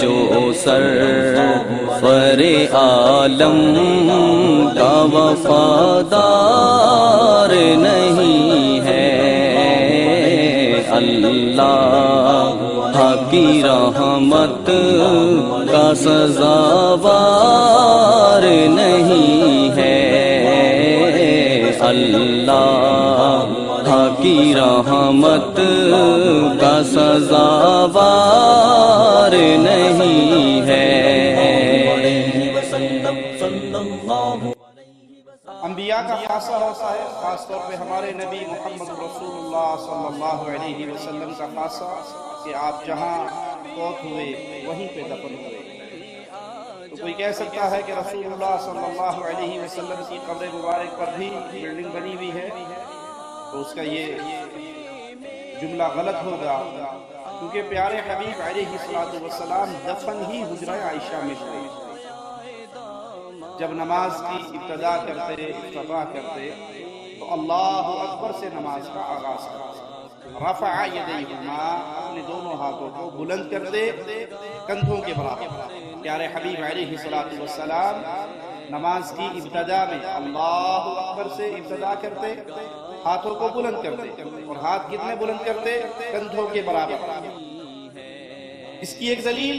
جو سرور عالم کا وفادار نہیں ہے، اللہ کی رحمت کا سزاوار نہیں ہے، اللہ کی رحمت کا سزاوار نہیں ہے۔ انبیاء کا خاصہ ہوتا ہے، خاص طور پہ ہمارے نبی محمد رسول اللہ صلی اللہ علیہ وسلم کا خاصہ کہ آپ جہاں فوت ہوئے وہیں پہ دفن ہوئے۔ تو کوئی کہہ سکتا ہے کہ رسول اللہ صلی اللہ علیہ وسلم کی قبر مبارک پر بھی بلڈنگ بنی ہوئی ہے، تو اس کا یہ جملہ غلط ہوگا، کیونکہ پیارے حبیب علیہ السلام دفن ہی حجرہ عائشہ میں ہوئے۔ جب نماز کی ابتدا کرتے افتتاح کرتے تو اللہ اکبر سے نماز کا آغاز کرتے، رفع یدیہما، اپنے دونوں ہاتھوں کو بلند کرتے کندھوں کے برابر۔ پیارے حبیب علیہ السلام نماز کی ابتدا میں اللہ اکبر سے ابتدا کرتے، ہاتھوں کو بلند کرتے، اور ہاتھ کتنے بلند کرتے؟ کندھوں کے برابر۔ اس کی ایک دلیل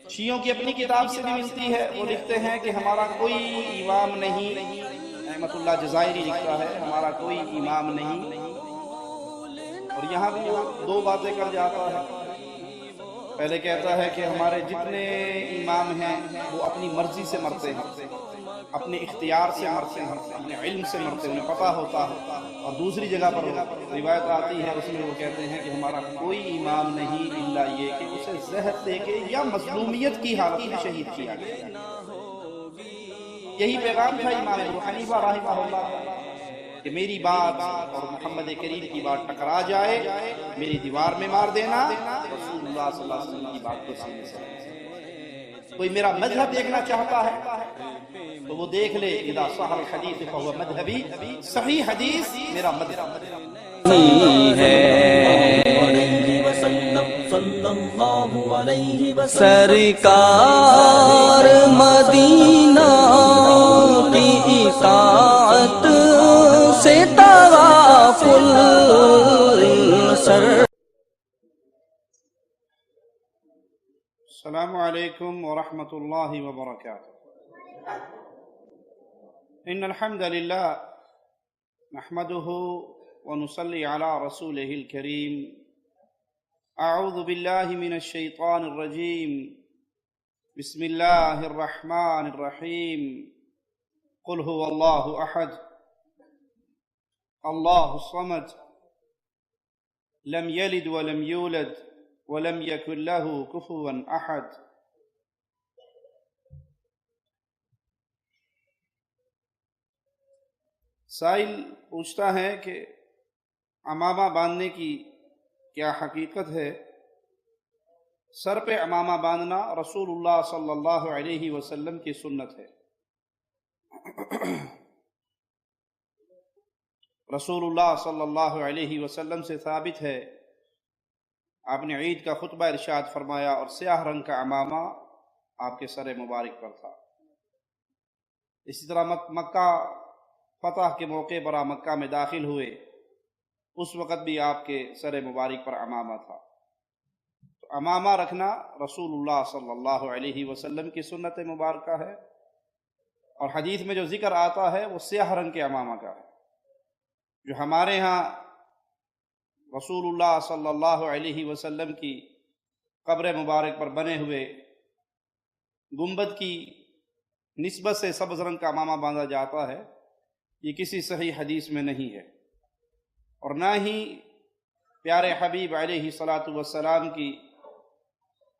شیعوں کی اپنی کتاب سے بھی ملتی ہے، وہ لکھتے ہیں کہ ہمارا کوئی امام نہیں، احمد اللہ جزائری لکھتا ہے ہمارا کوئی امام نہیں، اور یہاں بھی وہ دو باتیں کر جاتا ہے۔ پہلے کہتا ہے کہ ہمارے جتنے امام ہیں وہ اپنی مرضی سے مرتے ہیں، اپنے اختیار سے مرتے ہیں، اپنے علم سے مرتے ہیں، انہیں پتہ ہوتا ہے۔ اور دوسری جگہ پر روایت آتی ہے، اس میں وہ کہتے ہیں کہ ہمارا کوئی امام نہیں الا یہ کہ اسے زہر دے کے یا مظلومیت کی حالت میں شہید کیا گیا۔ یہی پیغام تھا امام ابو حنیفہ رحمہ اللہ کہ میری بات اور محمد کریم کی بات ٹکرا جائے، میری دیوار میں مار دینا، رسول اللہ صلی اللہ علیہ وسلم کی بات کو سینے سے۔ کوئی میرا مذہب دیکھنا چاہتا ہے تو وہ دیکھ لے، اذا صح الحدیث فهو مذہبی، صحیح حدیث میرا مذہب ہے۔ سرکار مدینہ کی اطاعت سے تغافل سر۔ السلام علیکم ورحمۃ اللہ وبرکاتہ۔ ان الحمد للہ نحمده ونصلي على رسوله الكريم۔ اعوذ باللہ من الشیطان الرجیم، بسم اللہ الرحمن الرحیم۔ قل هو اللہ احد اللہ الصمد لم یلد ولم یولد ولم یکن له کفوا احد۔ سائل پوچھتا ہے کہ عمامہ باندھنے کی کیا حقیقت ہے؟ سر پہ عمامہ باندھنا رسول اللہ صلی اللہ علیہ وسلم کی سنت ہے۔ رسول اللہ صلی اللہ علیہ وسلم سے ثابت ہے، آپ نے عید کا خطبہ ارشاد فرمایا اور سیاہ رنگ کا عمامہ آپ کے سر مبارک پر تھا۔ اسی طرح مکہ فتح کے موقع پر آپ مکہ میں داخل ہوئے، اس وقت بھی آپ کے سر مبارک پر عمامہ تھا۔ تو عمامہ رکھنا رسول اللہ صلی اللہ علیہ وسلم کی سنت مبارکہ ہے، اور حدیث میں جو ذکر آتا ہے وہ سیاہ رنگ کے عمامہ کا ہے۔ جو ہمارے ہاں رسول اللہ صلی اللہ علیہ وسلم کی قبر مبارک پر بنے ہوئے گنبد کی نسبت سے سبز رنگ کا عمامہ باندھا جاتا ہے، یہ کسی صحیح حدیث میں نہیں ہے، اور نہ ہی پیارے حبیب علیہ السلام کی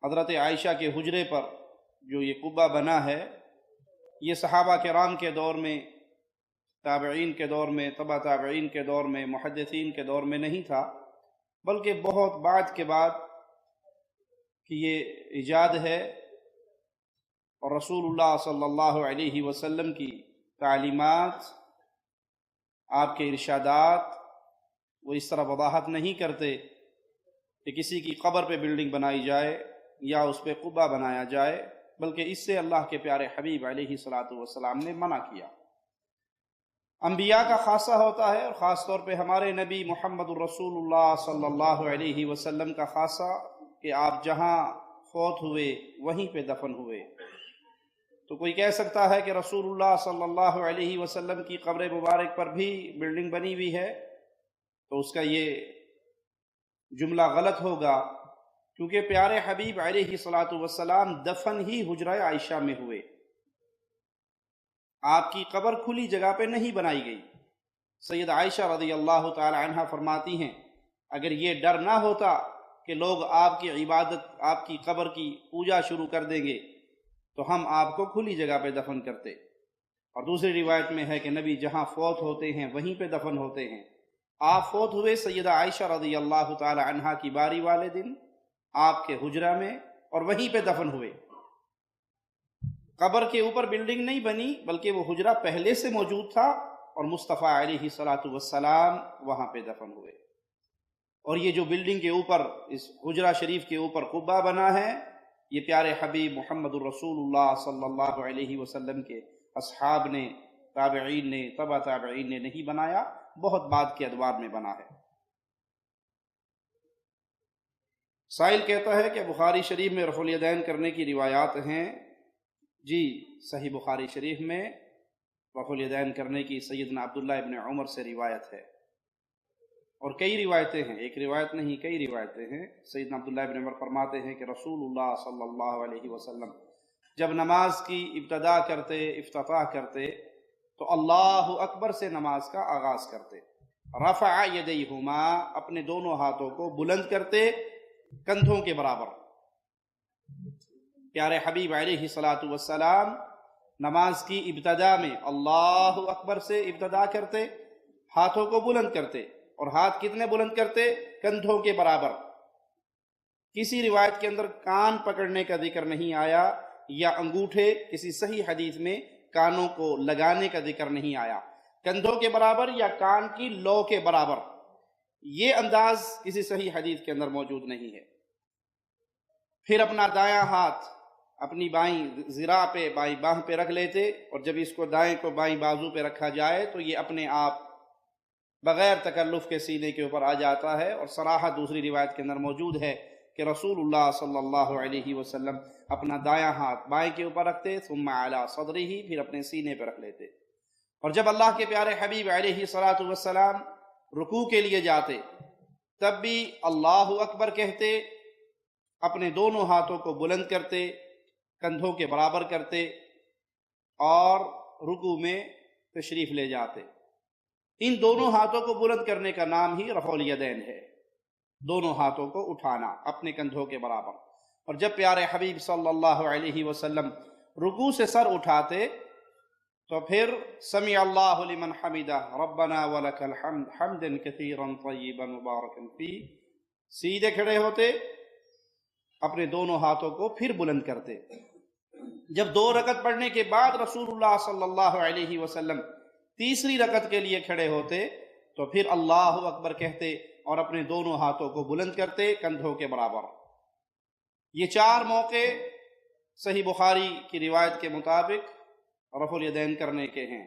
حضرت عائشہ کے حجرے پر جو یہ قبہ بنا ہے، یہ صحابہ کرام کے دور میں، تابعین کے دور میں، تبع تابعین کے دور میں، محدثین کے دور میں نہیں تھا، بلکہ بہت بعد کے بعد کہ یہ ایجاد ہے، اور رسول اللہ صلی اللہ علیہ وسلم کی تعلیمات، آپ کے ارشادات وہ اس طرح وضاحت نہیں کرتے کہ کسی کی قبر پہ بلڈنگ بنائی جائے، یا اس پہ قبہ بنایا جائے، بلکہ اس سے اللہ کے پیارے حبیب علیہ الصلاۃ والسلام نے منع کیا۔ انبیاء کا خاصہ ہوتا ہے، اور خاص طور پہ ہمارے نبی محمد الرسول اللہ صلی اللہ علیہ وسلم کا خاصہ کہ آپ جہاں فوت ہوئے وہیں پہ دفن ہوئے۔ تو کوئی کہہ سکتا ہے کہ رسول اللہ صلی اللہ علیہ وسلم کی قبر مبارک پر بھی بلڈنگ بنی ہوئی ہے، تو اس کا یہ جملہ غلط ہوگا، کیونکہ پیارے حبیب علیہ الصلاۃ والسلام دفن ہی حجرہ عائشہ میں ہوئے، آپ کی قبر کھلی جگہ پہ نہیں بنائی گئی۔ سید عائشہ رضی اللہ تعالی عنہ فرماتی ہیں اگر یہ ڈر نہ ہوتا کہ لوگ آپ کی عبادت، آپ کی قبر کی پوجا شروع کر دیں گے تو ہم آپ کو کھلی جگہ پہ دفن کرتے۔ اور دوسری روایت میں ہے کہ نبی جہاں فوت ہوتے ہیں وہیں پہ دفن ہوتے ہیں۔ آپ فوت ہوئے سیدہ عائشہ رضی اللہ تعالی عنہا کی باری والے دن آپ کے حجرہ میں، اور وہیں پہ دفن ہوئے۔ قبر کے اوپر بلڈنگ نہیں بنی، بلکہ وہ حجرہ پہلے سے موجود تھا، اور مصطفیٰ علیہ الصلاۃ والسلام وہاں پہ دفن ہوئے۔ اور یہ جو بلڈنگ کے اوپر، اس حجرہ شریف کے اوپر قبہ بنا ہے، یہ پیارے حبیب محمد الرسول اللہ صلی اللہ علیہ وسلم کے اصحاب نے، تابعین نے، تبع تابعین نے نہیں بنایا، بہت بعد کے ادوار میں بنا ہے۔ سائل کہتا ہے کہ بخاری شریف میں رفع الیدین کرنے کی روایات ہیں۔ جی، صحیح بخاری شریف میں رفع الیدین کرنے کی سیدنا عبداللہ ابن عمر سے روایت ہے، اور کئی روایتیں ہیں، ایک روایت نہیں کئی روایتیں ہیں۔ سیدنا عبداللہ ابن عمر فرماتے ہیں کہ رسول اللہ صلی اللہ علیہ وسلم جب نماز کی ابتدا کرتے، افتتاح کرتے، تو اللہ اکبر سے نماز کا آغاز کرتے۔ رفع یدیہما، اپنے دونوں ہاتھوں کو بلند کرتے کندھوں کے برابر۔ پیارے حبیب علیہ الصلاۃ والسلام نماز کی ابتدا میں اللہ اکبر سے ابتدا کرتے، ہاتھوں کو بلند کرتے، اور ہاتھ کتنے بلند کرتے؟ کندھوں کے برابر۔ کسی روایت کے اندر کان پکڑنے کا ذکر نہیں آیا، یا انگوٹھے، کسی صحیح حدیث میں کانوں کو لگانے کا ذکر نہیں آیا۔ کندھوں کے برابر یا کان کی لو کے برابر، یہ انداز کسی صحیح حدیث کے اندر موجود نہیں ہے۔ پھر اپنا دایاں ہاتھ اپنی بائیں ذراع پہ، بائیں باہ پہ رکھ لیتے، اور جب اس کو دائیں کو بائیں بازو پہ رکھا جائے تو یہ اپنے آپ بغیر تکلف کے سینے کے اوپر آ جاتا ہے۔ اور صراحت دوسری روایت کے اندر موجود ہے کہ رسول اللہ صلی اللہ علیہ وسلم اپنا دایاں ہاتھ بائیں کے اوپر رکھتے، ثم علی صدرہ، پھر اپنے سینے پہ رکھ لیتے۔ اور جب اللہ کے پیارے حبیب علیہ الصلاۃ والسلام رکوع کے لیے جاتے تب بھی اللہ اکبر کہتے، اپنے دونوں ہاتھوں کو بلند کرتے، کندھوں کے برابر کرتے، اور رکوع میں تشریف لے جاتے۔ ان دونوں ہاتھوں کو بلند کرنے کا نام ہی رفع الیدین ہے، دونوں ہاتھوں کو اٹھانا اپنے کندھوں کے برابر۔ اور جب پیارے حبیب صلی اللہ علیہ وسلم رکوع سے سر اٹھاتے تو پھر سمع اللہ لمن حمدہ ربنا ولک الحمد حمدا کثیرا طیبا مبارکا فیہ، سیدھے کھڑے ہوتے، اپنے دونوں ہاتھوں کو پھر بلند کرتے۔ جب 2 رکعت پڑھنے کے بعد رسول اللہ صلی اللہ علیہ وسلم تیسری رکعت کے لیے کھڑے ہوتے تو پھر اللہ اکبر کہتے اور اپنے دونوں ہاتھوں کو بلند کرتے کندھوں کے برابر۔ یہ 4 موقع صحیح بخاری کی روایت کے مطابق رفع الیدین کرنے کے ہیں،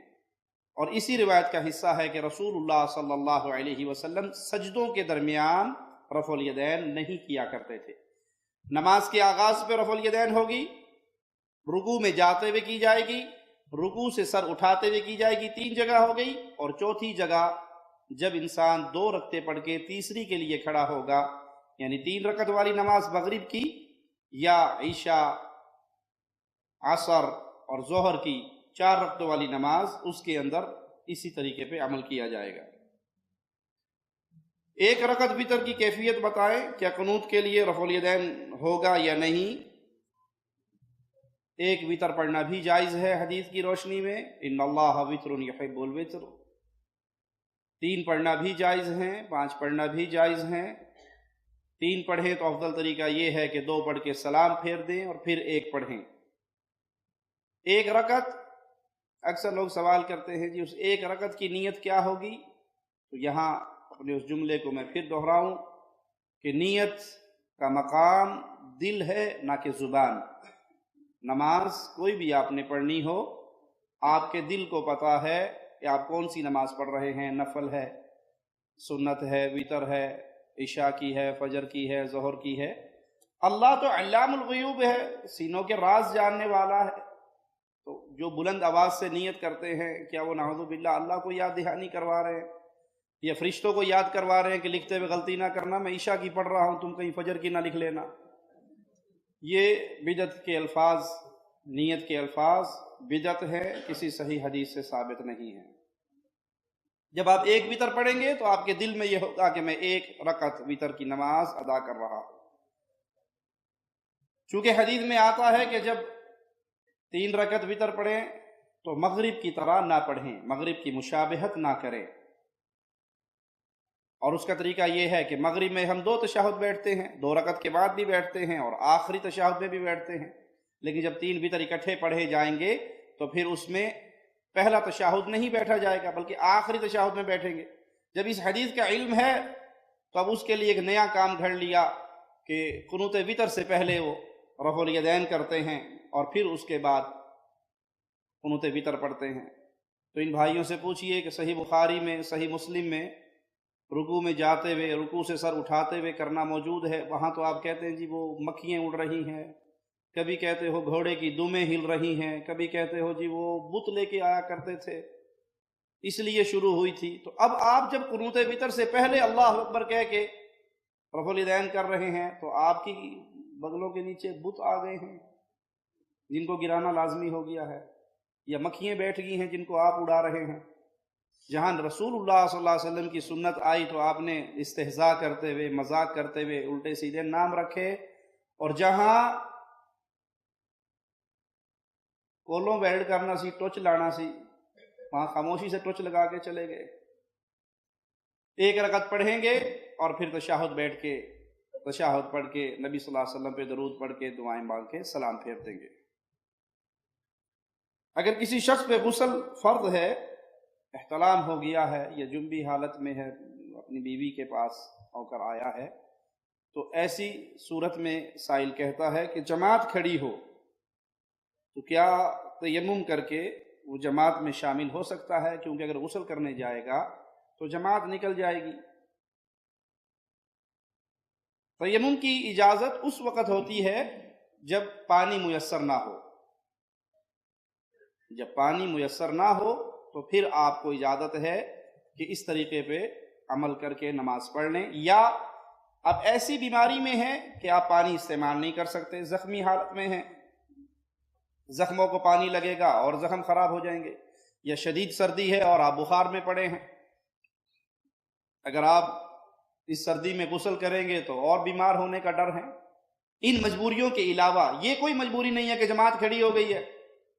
اور اسی روایت کا حصہ ہے کہ رسول اللہ صلی اللہ علیہ وسلم سجدوں کے درمیان رفع الیدین نہیں کیا کرتے تھے۔ نماز کے آغاز پہ رفع الیدین ہوگی، رکوع میں جاتے ہوئے کی جائے گی، رکوع سے سر اٹھاتے ہوئے کی جائے گی، 3 جگہ ہو گئی، اور چوتھی جگہ جب انسان 2 رکعتیں پڑھ کے تیسری کے لیے کھڑا ہوگا، یعنی 3 رکعت والی نماز مغرب کی یا عشاء، عصر اور ظہر کی 4 رکعتوں والی نماز، اس کے اندر اسی طریقے پہ عمل کیا جائے گا۔ 1 رکعت وتر کی کیفیت بتائیں، کیا قنوت کے لیے رفع الیدین ہوگا یا نہیں؟ 1 وتر پڑھنا بھی جائز ہے حدیث کی روشنی میں، ان اللہ وتر یحب الوتر۔ 3 پڑھنا بھی جائز ہیں، 5 پڑھنا بھی جائز ہیں۔ 3 پڑھیں تو افضل طریقہ یہ ہے کہ 2 پڑھ کے سلام پھیر دیں اور پھر 1 پڑھیں۔ 1 رکعت، اکثر لوگ سوال کرتے ہیں جی اس 1 رکعت کی نیت کیا ہوگی؟ تو یہاں اپنے اس جملے کو میں پھر دہراؤں کہ نیت کا مقام دل ہے نہ کہ زبان۔ نماز کوئی بھی آپ نے پڑھنی ہو، آپ کے دل کو پتہ ہے کہ آپ کون سی نماز پڑھ رہے ہیں، نفل ہے، سنت ہے، وتر ہے، عشاء کی ہے، فجر کی ہے، ظہر کی ہے۔ اللہ تو علام الغیوب ہے، سینوں کے راز جاننے والا ہے۔ تو جو بلند آواز سے نیت کرتے ہیں، کیا وہ نعوذ باللہ اللہ کو یاد دہانی کروا رہے ہیں یا فرشتوں کو یاد کروا رہے ہیں کہ لکھتے ہوئے غلطی نہ کرنا، میں عشاء کی پڑھ رہا ہوں، تم کہیں فجر کی نہ لکھ لینا؟ یہ بدعت کے الفاظ، نیت کے الفاظ بدعت ہے، کسی صحیح حدیث سے ثابت نہیں ہے۔ جب آپ ایک وتر پڑھیں گے تو آپ کے دل میں یہ ہوگا کہ میں ایک رکعت وتر کی نماز ادا کر رہا ہوں۔ چونکہ حدیث میں آتا ہے کہ جب 3 رکعت وتر پڑھیں تو مغرب کی طرح نہ پڑھیں، مغرب کی مشابہت نہ کریں۔ اور اس کا طریقہ یہ ہے کہ مغرب میں ہم 2 تشہد بیٹھتے ہیں، 2 رکعت کے بعد بھی بیٹھتے ہیں اور آخری تشہد میں بھی بیٹھتے ہیں، لیکن جب 3 وتر اکٹھے پڑھے جائیں گے تو پھر اس میں پہلا تشہد نہیں بیٹھا جائے گا بلکہ آخری تشہد میں بیٹھیں گے۔ جب اس حدیث کا علم ہے تو اب اس کے لیے ایک نیا کام گھڑ لیا کہ قنوت وتر سے پہلے وہ رفع الیدین کرتے ہیں اور پھر اس کے بعد قنوت وتر پڑھتے ہیں۔ تو ان بھائیوں سے پوچھئے کہ صحیح بخاری میں، صحیح مسلم میں رکوع میں جاتے ہوئے، رکوع سے سر اٹھاتے ہوئے کرنا موجود ہے، وہاں تو آپ کہتے ہیں جی وہ مکھیاں اڑ رہی ہیں، کبھی کہتے ہو گھوڑے کی دمیں ہل رہی ہیں، کبھی کہتے ہو جی وہ بت لے کے آیا کرتے تھے اس لیے شروع ہوئی تھی۔ تو اب آپ جب قنوت وتر سے پہلے اللہ اکبر کہہ کے رفع الیدین کر رہے ہیں تو آپ کی بغلوں کے نیچے بت آ گئے ہیں جن کو گرانا لازمی ہو گیا ہے، یا مکھیاں بیٹھ گئی ہیں جن کو آپ اڑا رہے ہیں۔ جہاں رسول اللہ صلی اللہ علیہ وسلم کی سنت آئی تو آپ نے استہزاء کرتے ہوئے، مذاق کرتے ہوئے الٹے سیدھے نام رکھے، اور جہاں کولوں ویلڈ کرنا سی، ٹوچ لانا سی، وہاں خاموشی سے ٹوچ لگا کے چلے گئے۔ 1 رکعت پڑھیں گے اور پھر تشہد بیٹھ کے، تشہد پڑھ کے نبی صلی اللہ علیہ وسلم پہ درود پڑھ کے دعائیں مانگ کے سلام پھیر دیں گے۔ اگر کسی شخص پہ غسل فرض ہے، احتلام ہو گیا ہے یا جنبی حالت میں ہے، اپنی بیوی کے پاس ہو کر آیا ہے، تو ایسی صورت میں سائل کہتا ہے کہ جماعت کھڑی ہو تو کیا تیمم کر کے وہ جماعت میں شامل ہو سکتا ہے؟ کیونکہ اگر غسل کرنے جائے گا تو جماعت نکل جائے گی۔ تیمم کی اجازت اس وقت ہوتی ہے جب پانی میسر نہ ہو۔ جب پانی میسر نہ ہو تو پھر آپ کو اجازت ہے کہ اس طریقے پہ عمل کر کے نماز پڑھ لیں، یا اب ایسی بیماری میں ہیں کہ آپ پانی استعمال نہیں کر سکتے، زخمی حالت میں ہیں، زخموں کو پانی لگے گا اور زخم خراب ہو جائیں گے، یا شدید سردی ہے اور آپ بخار میں پڑے ہیں، اگر آپ اس سردی میں غسل کریں گے تو اور بیمار ہونے کا ڈر ہے۔ ان مجبوریوں کے علاوہ یہ کوئی مجبوری نہیں ہے کہ جماعت کھڑی ہو گئی ہے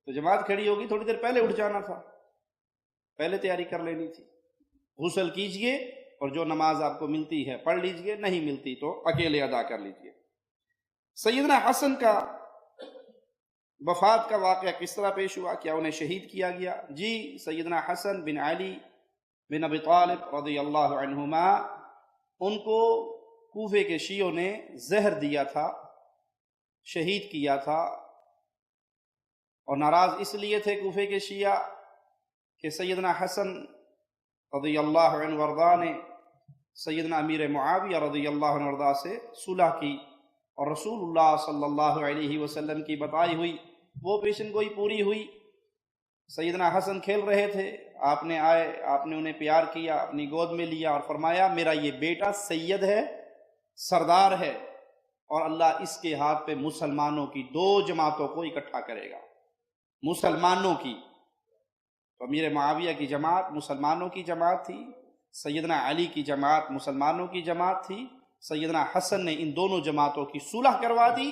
تو جماعت کھڑی ہوگی تھوڑی دیر پہلے اٹھ جانا تھا، پہلے تیاری کر لینی تھی۔ غسل کیجئے اور جو نماز آپ کو ملتی ہے پڑھ لیجئے، نہیں ملتی تو اکیلے ادا کر لیجئے۔ سیدنا حسن کا وفات کا واقعہ کس طرح پیش ہوا؟ کیا انہیں شہید کیا گیا؟ جی، سیدنا حسن بن علی بن ابی طالب رضی اللہ عنہما، ان کو کوفے کے شیعوں نے زہر دیا تھا، شہید کیا تھا، اور ناراض اس لیے تھے کوفے کے شیعہ کہ سیدنا حسن رضی اللہ عنہ وارضا نے سیدنا امیر معاویہ رضی اللہ عنہ وارضا سے صلح کی، اور رسول اللہ صلی اللہ علیہ وسلم کی بتائی ہوئی وہ پیشن گوئی پوری ہوئی۔ سیدنا حسن کھیل رہے تھے، آپ نے آئے، آپ نے انہیں پیار کیا، اپنی گود میں لیا اور فرمایا میرا یہ بیٹا سید ہے، سردار ہے، اور اللہ اس کے ہاتھ پہ مسلمانوں کی 2 جماعتوں کو اکٹھا کرے گا، مسلمانوں کی۔ تو امیر معاویہ کی جماعت مسلمانوں کی جماعت تھی، سیدنا علی کی جماعت مسلمانوں کی جماعت تھی۔ سیدنا حسن نے ان دونوں جماعتوں کی صلح کروا دی،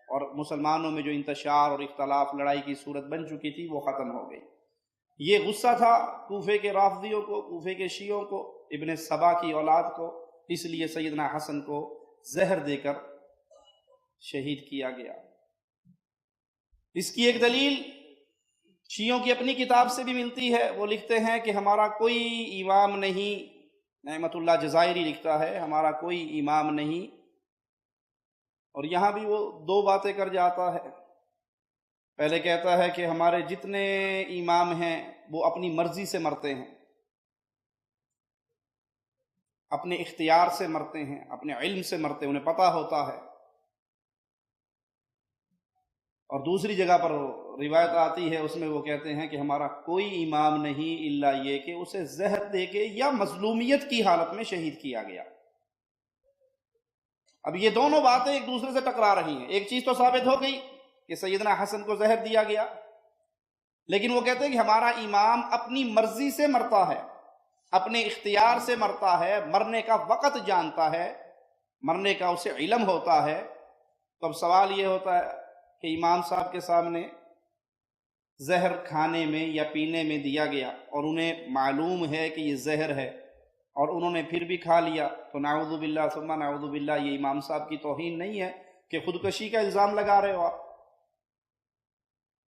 اور مسلمانوں میں جو انتشار اور اختلاف، لڑائی کی صورت بن چکی تھی وہ ختم ہو گئی۔ یہ غصہ تھا کوفے کے رافضیوں کو، کوفے کے شیعوں کو، ابن سبا کی اولاد کو، اس لیے سیدنا حسن کو زہر دے کر شہید کیا گیا۔ اس کی ایک دلیل شیعوں کی اپنی کتاب سے بھی ملتی ہے، وہ لکھتے ہیں کہ ہمارا کوئی امام نہیں، نعمت اللہ جزائری لکھتا ہے، ہمارا کوئی امام نہیں اور یہاں بھی وہ دو باتیں کر جاتا ہے. پہلے کہتا ہے کہ ہمارے جتنے امام ہیں وہ اپنی مرضی سے مرتے ہیں، اپنے اختیار سے مرتے ہیں، اپنے علم سے مرتے ہیں، انہیں پتہ ہوتا ہے. اور دوسری جگہ پر روایت آتی ہے، اس میں وہ کہتے ہیں کہ ہمارا کوئی امام نہیں الا یہ کہ اسے زہر دے کے یا مظلومیت کی حالت میں شہید کیا گیا. اب یہ دونوں باتیں ایک دوسرے سے ٹکرا رہی ہیں. ایک چیز تو ثابت ہو گئی کہ سیدنا حسن کو زہر دیا گیا، لیکن وہ کہتے ہیں کہ ہمارا امام اپنی مرضی سے مرتا ہے، اپنے اختیار سے مرتا ہے، مرنے کا وقت جانتا ہے، مرنے کا اسے علم ہوتا ہے. تو اب سوال یہ ہوتا ہے کہ امام صاحب کے سامنے زہر کھانے میں یا پینے میں دیا گیا اور انہیں معلوم ہے کہ یہ زہر ہے اور انہوں نے پھر بھی کھا لیا، تو نعوذ باللہ ثم نعوذ باللہ یہ امام صاحب کی توہین نہیں ہے کہ خودکشی کا الزام لگا رہے ہو آپ؟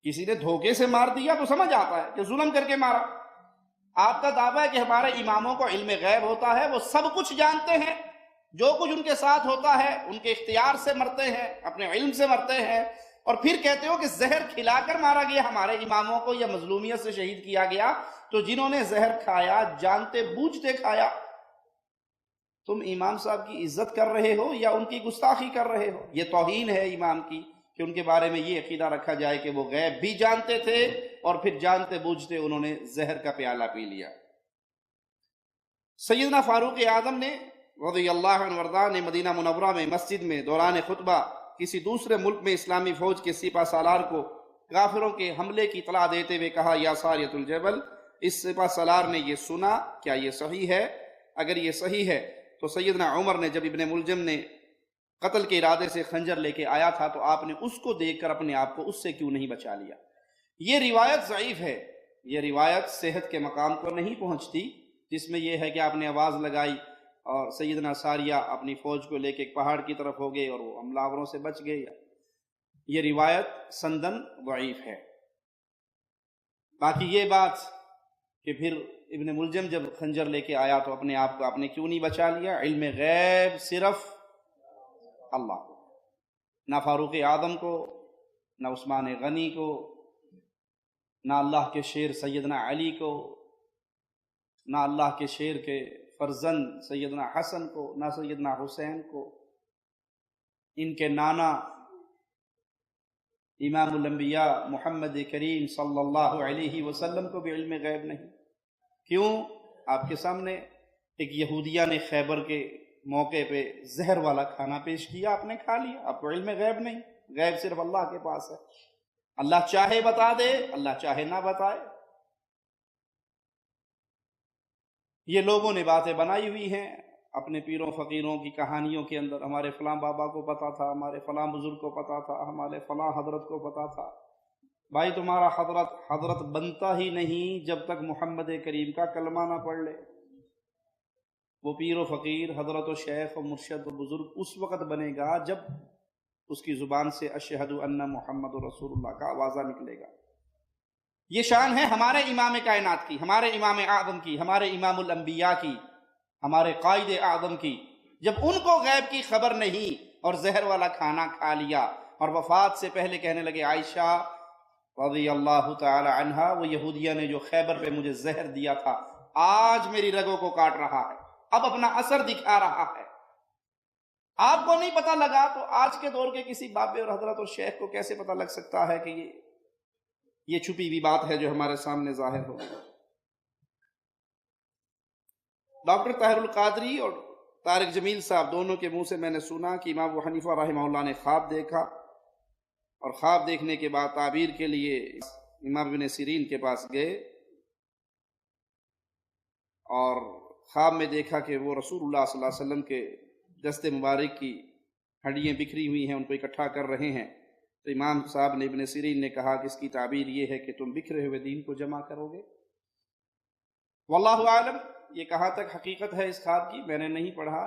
کسی نے دھوکے سے مار دیا تو سمجھ آتا ہے کہ ظلم کر کے مارا. آپ کا دعویٰ ہے کہ ہمارے اماموں کو علم غیب ہوتا ہے، وہ سب کچھ جانتے ہیں، جو کچھ ان کے ساتھ ہوتا ہے ان کے اختیار سے مرتے ہیں، اپنے علم سے مرتے ہیں، اور پھر کہتے ہو کہ زہر کھلا کر مارا گیا ہمارے اماموں کو یا مظلومیت سے شہید کیا گیا. تو جنہوں نے زہر کھایا جانتے بوجھتے کھایا. تم امام صاحب کی عزت کر رہے ہو یا ان کی گستاخی کر رہے ہو؟ یہ توہین ہے امام کی کہ ان کے بارے میں یہ عقیدہ رکھا جائے کہ وہ غیب بھی جانتے تھے اور پھر جانتے بوجھتے انہوں نے زہر کا پیالہ پی لیا. سیدنا فاروق اعظم نے رضی اللہ عنہ وارضاہ نے مدینہ منورہ میں مسجد میں دوران خطبہ کسی دوسرے ملک میں اسلامی فوج کے سپہ سالار کو کافروں کے حملے کی اطلاع دیتے ہوئے کہا، یا ساریۃ الجبل، اس سپہ سالار نے یہ سنا، کیا یہ صحیح ہے؟ اگر یہ صحیح ہے تو سیدنا عمر نے جب ابن ملجم نے قتل کے ارادے سے خنجر لے کے آیا تھا تو آپ نے اس کو دیکھ کر اپنے آپ کو اس سے کیوں نہیں بچا لیا؟ یہ روایت ضعیف ہے، یہ روایت صحت کے مقام پر نہیں پہنچتی، جس میں یہ ہے کہ آپ نے آواز لگائی اور سیدنا ساریہ اپنی فوج کو لے کے ایک پہاڑ کی طرف ہو گئے اور وہ حملہ آوروں سے بچ گئے. یہ روایت سندن ضعیف ہے. باقی یہ بات کہ پھر ابن ملجم جب خنجر لے کے آیا تو اپنے آپ کو آپ نے کیوں نہیں بچا لیا؟ علم غیب صرف اللہ کو، نہ فاروق اعظم کو، نہ عثمان غنی کو، نہ اللہ کے شیر سیدنا علی کو، نہ اللہ کے شیر کے فرزند سیدنا حسن کو، نہ سیدنا حسین کو. ان کے نانا امام الانبیاء محمد کریم صلی اللہ علیہ وسلم کو بھی علم غیب نہیں. کیوں؟ آپ کے سامنے ایک یہودیہ نے خیبر کے موقع پہ زہر والا کھانا پیش کیا، آپ نے کھا لیا. آپ کو علم غیب نہیں، غیب صرف اللہ کے پاس ہے. اللہ چاہے بتا دے، اللہ چاہے نہ بتائے. یہ لوگوں نے باتیں بنائی ہوئی ہیں اپنے پیروں فقیروں کی کہانیوں کے اندر، ہمارے فلاں بابا کو پتا تھا، ہمارے فلاں بزرگ کو پتا تھا، ہمارے فلاں حضرت کو پتا تھا. بھائی تمہارا حضرت بنتا ہی نہیں جب تک محمد کریم کا کلمہ نہ پڑھ لے. وہ پیر و فقیر، حضرت و شیخ و مرشد و بزرگ اس وقت بنے گا جب اس کی زبان سے اشہد ان محمد رسول اللہ کا آوازہ نکلے گا. یہ شان ہے ہمارے امام کائنات کی، ہمارے امام اعظم کی، ہمارے امام الانبیاء کی، ہمارے قائد اعظم کی. جب ان کو غیب کی خبر نہیں اور زہر والا کھانا کھا لیا اور وفات سے پہلے کہنے لگے عائشہ رضی اللہ تعالی عنہا، وہ یہودیہ نے جو خیبر پہ مجھے زہر دیا تھا آج میری رگوں کو کاٹ رہا ہے، اب اپنا اثر دکھا رہا ہے. آپ کو نہیں پتہ لگا تو آج کے دور کے کسی بابے اور حضرت اور شیخ کو کیسے پتہ لگ سکتا ہے کہ یہ چھپی ہوئی بات ہے جو ہمارے سامنے ظاہر ہو. ڈاکٹر طاہر القادری اور طارق جمیل صاحب دونوں کے منہ سے میں نے سنا کہ امام ابو حنیفہ رحمہ اللہ نے خواب دیکھا اور خواب دیکھنے کے بعد تعبیر کے لیے امام ابن سیرین کے پاس گئے اور خواب میں دیکھا کہ وہ رسول اللہ صلی اللہ علیہ وسلم کے دست مبارک کی ہڈیاں بکھری ہوئی ہیں، ان کو اکٹھا کر رہے ہیں. تو امام صاحب نے ابن سیرین نے کہا کہ اس کی تعبیر یہ ہے کہ تم بکھرے ہوئے دین کو جمع کرو گے. واللہ عالم یہ کہاں تک حقیقت ہے اس خواب کی میں نے نہیں پڑھا.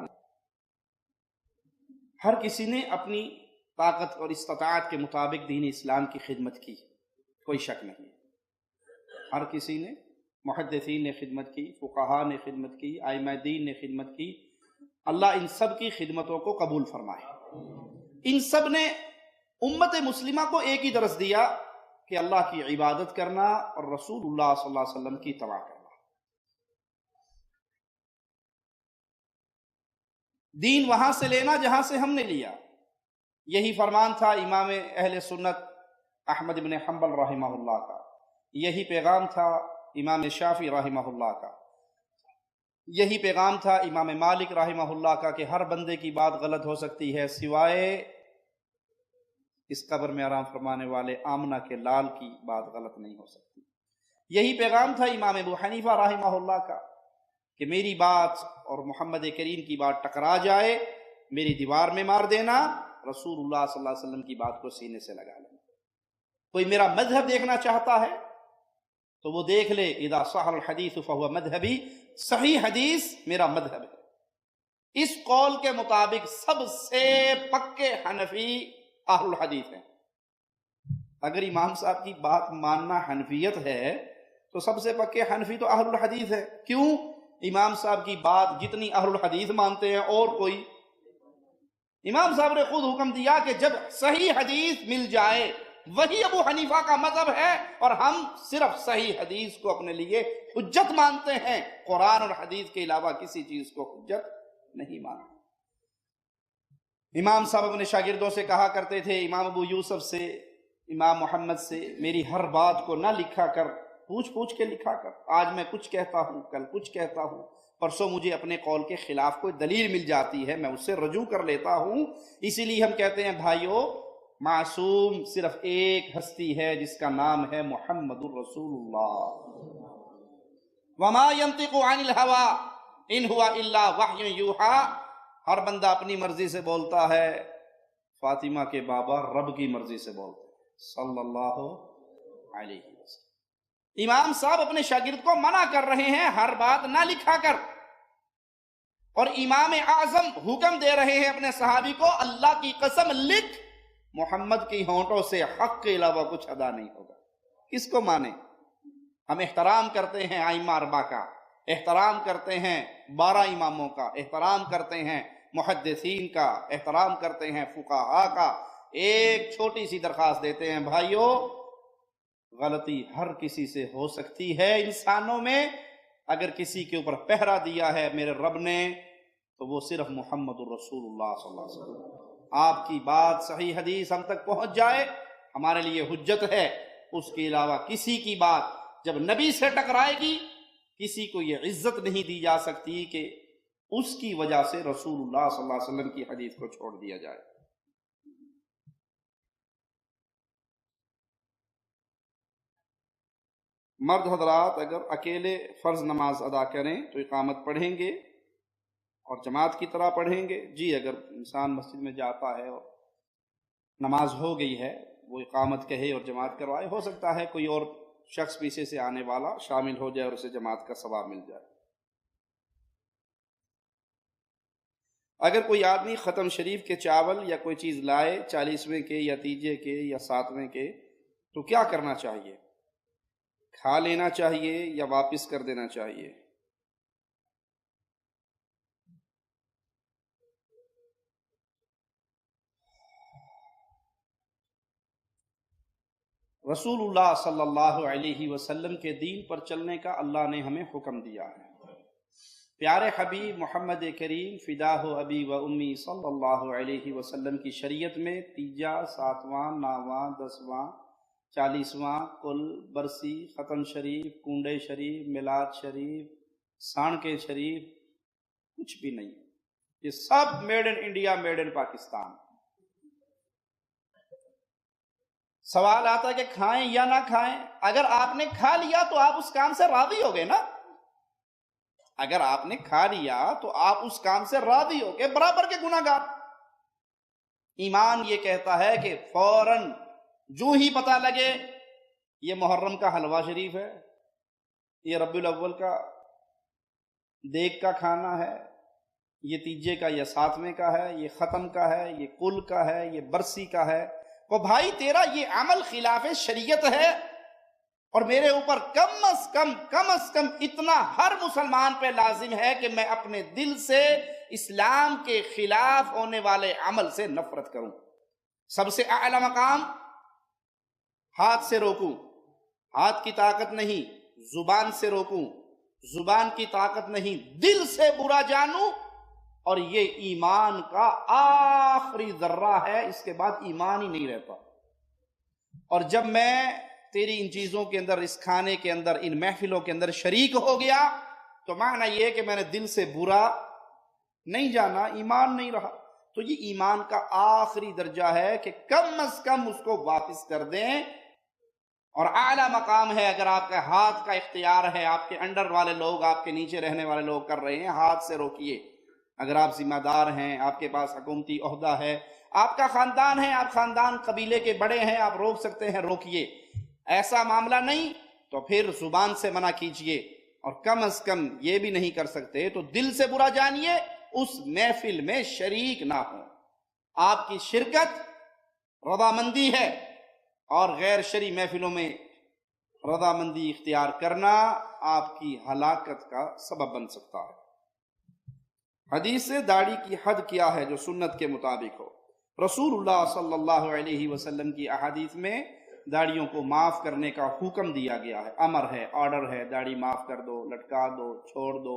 ہر کسی نے اپنی طاقت اور استطاعت کے مطابق دین اسلام کی خدمت کی، کوئی شک نہیں. ہر کسی نے، محدثین نے خدمت کی، فقہاء نے خدمت کی، ائمہ دین نے خدمت کی. اللہ ان سب کی خدمتوں کو قبول فرمائے. ان سب نے امت مسلمہ کو ایک ہی درس دیا کہ اللہ کی عبادت کرنا اور رسول اللہ صلی اللہ علیہ وسلم کی اتباع کرنا. دین وہاں سے لینا جہاں سے ہم نے لیا. یہی فرمان تھا امام اہل سنت احمد بن حنبل رحمہ اللہ کا، یہی پیغام تھا امام شافعی رحمہ اللہ کا، یہی پیغام تھا امام مالک رحمہ اللہ کا کہ ہر بندے کی بات غلط ہو سکتی ہے سوائے اس قبر میں آرام فرمانے والے آمنہ کے لال کی بات غلط نہیں ہو سکتی. یہی پیغام تھا امام ابو حنیفہ رحمہ اللہ کا کہ میری بات اور محمد کریم کی بات ٹکرا جائے میری دیوار میں مار دینا، رسول اللہ صلی اللہ علیہ وسلم کی بات کو سینے سے لگا لینا. کوئی میرا مذہب دیکھنا چاہتا ہے تو وہ دیکھ لے، اذا صح الحدیث فہو مذہبی، صحیح حدیث میرا مذہب ہے. اس قول کے مطابق سب سے پکے حنفی اہل الحدیث ہیں. اگر امام صاحب کی بات ماننا حنفیت ہے تو سب سے پکے حنفی تو اہل الحدیث ہے. کیوں؟ امام صاحب کی بات جتنی اہل الحدیث مانتے ہیں اور کوئی. امام صاحب نے خود حکم دیا کہ جب صحیح حدیث مل جائے وہی ابو حنیفہ کا مذہب ہے، اور ہم صرف صحیح حدیث کو اپنے لیے حجت مانتے ہیں، قرآن اور حدیث کے علاوہ کسی چیز کو حجت نہیں مانتے. امام صاحب اپنے شاگردوں سے کہا کرتے تھے، امام ابو یوسف سے، امام محمد سے، میری ہر بات کو نہ لکھا کر، پوچھ پوچھ کے لکھا کر. آج میں کچھ کہتا ہوں، کل کچھ کہتا ہوں، پرسوں مجھے اپنے قول کے خلاف کوئی دلیل مل جاتی ہے، میں اس سے رجوع کر لیتا ہوں. اسی لیے ہم کہتے ہیں بھائیو، معصوم صرف ایک ہستی ہے جس کا نام ہے محمد الرسول اللہ. وما ينطق عن الهوى ان هو الا وحی یوحی. ہر بندہ اپنی مرضی سے بولتا ہے، فاطمہ کے بابا رب کی مرضی سے بولتے ہیں صلی اللہ علیہ وسلم. امام صاحب اپنے شاگرد کو منع کر رہے ہیں ہر بات نہ لکھا کر، اور امام اعظم حکم دے رہے ہیں اپنے صحابی کو، اللہ کی قسم لکھ، محمد کی ہونٹوں سے حق کے علاوہ کچھ ادا نہیں ہوگا. کس کو مانے؟ ہم احترام کرتے ہیں ائمہ اربعہ کا، احترام کرتے ہیں 12 اماموں کا، احترام کرتے ہیں محدثین کا، احترام کرتے ہیں فقہاء کا. ایک چھوٹی سی درخواست دیتے ہیں بھائیو، غلطی ہر کسی سے ہو سکتی ہے انسانوں میں. اگر کسی کے اوپر پہرا دیا ہے میرے رب نے تو وہ صرف محمد الرسول اللہ صلی اللہ علیہ وسلم. آپ کی بات صحیح حدیث ہم تک پہنچ جائے ہمارے لیے حجت ہے. اس کے علاوہ کسی کی بات جب نبی سے ٹکرائے گی، کسی کو یہ عزت نہیں دی جا سکتی کہ اس کی وجہ سے رسول اللہ صلی اللہ علیہ وسلم کی حدیث کو چھوڑ دیا جائے. مرد حضرات اگر اکیلے فرض نماز ادا کریں تو اقامت پڑھیں گے اور جماعت کی طرح پڑھیں گے. جی اگر انسان مسجد میں جاتا ہے اور نماز ہو گئی ہے، وہ اقامت کہے اور جماعت کروائے، ہو سکتا ہے کوئی اور شخص پیچھے سے آنے والا شامل ہو جائے اور اسے جماعت کا ثواب مل جائے. اگر کوئی آدمی ختم شریف کے چاول یا کوئی چیز لائے 40ویں کے یا تیجے کے یا 7ویں کے، تو کیا کرنا چاہیے؟ کھا لینا چاہیے یا واپس کر دینا چاہیے؟ رسول اللہ صلی اللہ علیہ وسلم کے دین پر چلنے کا اللہ نے ہمیں حکم دیا ہے. پیارے حبیب محمد کریم فداہ ابی و امی صلی اللہ علیہ وسلم کی شریعت میں تیجا، 7واں، 9واں، 10واں، 40واں، کل، برسی، ختم شریف، کنڈے شریف، میلاد شریف، سانکے شریف کچھ بھی نہیں. یہ سب made in India, made in Pakistan. سوال آتا ہے کہ کھائیں یا نہ کھائیں. اگر آپ نے کھا لیا تو آپ اس کام سے راضی ہو گئے نا. اگر آپ نے کھا لیا تو آپ اس کام سے راضی ہو گئے، برابر کے گناہ گار. ایمان یہ کہتا ہے کہ فوراً جو ہی پتہ لگے یہ محرم کا حلوہ شریف ہے، یہ ربیع الاول کا دیگ کا کھانا ہے، یہ تیجے کا یا 7ویں کا ہے، یہ ختم کا ہے، یہ کل کا ہے، یہ برسی کا ہے. وہ بھائی تیرا یہ عمل خلاف شریعت ہے، اور میرے اوپر کم از کم اتنا ہر مسلمان پہ لازم ہے کہ میں اپنے دل سے اسلام کے خلاف ہونے والے عمل سے نفرت کروں. سب سے اعلی مقام ہاتھ سے روکوں، ہاتھ کی طاقت نہیں، زبان سے روکوں، زبان کی طاقت نہیں، دل سے برا جانوں، اور یہ ایمان کا آخری ذرہ ہے، اس کے بعد ایمان ہی نہیں رہتا۔ اور جب میں تیری ان چیزوں کے اندر، اس کھانے کے اندر، ان محفلوں کے اندر شریک ہو گیا تو معنی یہ کہ میں نے دل سے برا نہیں جانا، ایمان نہیں رہا۔ تو یہ ایمان کا آخری درجہ ہے کہ کم از کم اس کو واپس کر دیں۔ اور اعلیٰ مقام ہے اگر آپ کے ہاتھ کا اختیار ہے، آپ کے انڈر والے لوگ، آپ کے نیچے رہنے والے لوگ کر رہے ہیں، ہاتھ سے روکیے۔ اگر آپ ذمہ دار ہیں، آپ کے پاس حکومتی عہدہ ہے، آپ کا خاندان ہے، آپ خاندان قبیلے کے بڑے ہیں، آپ روک سکتے ہیں، روکیے۔ ایسا معاملہ نہیں تو پھر زبان سے منع کیجئے، اور کم از کم یہ بھی نہیں کر سکتے تو دل سے برا جانیے، اس محفل میں شریک نہ ہوں۔ آپ کی شرکت رضامندی ہے، اور غیر شرعی محفلوں میں رضامندی اختیار کرنا آپ کی ہلاکت کا سبب بن سکتا ہے۔ حدیث سے داڑھی کی حد کیا ہے جو سنت کے مطابق ہو؟ رسول اللہ صلی اللہ علیہ وسلم کی احادیث میں داڑھیوں کو معاف کرنے کا حکم دیا گیا ہے، امر ہے، آرڈر ہے، داڑھی معاف کر دو، لٹکا دو، چھوڑ دو،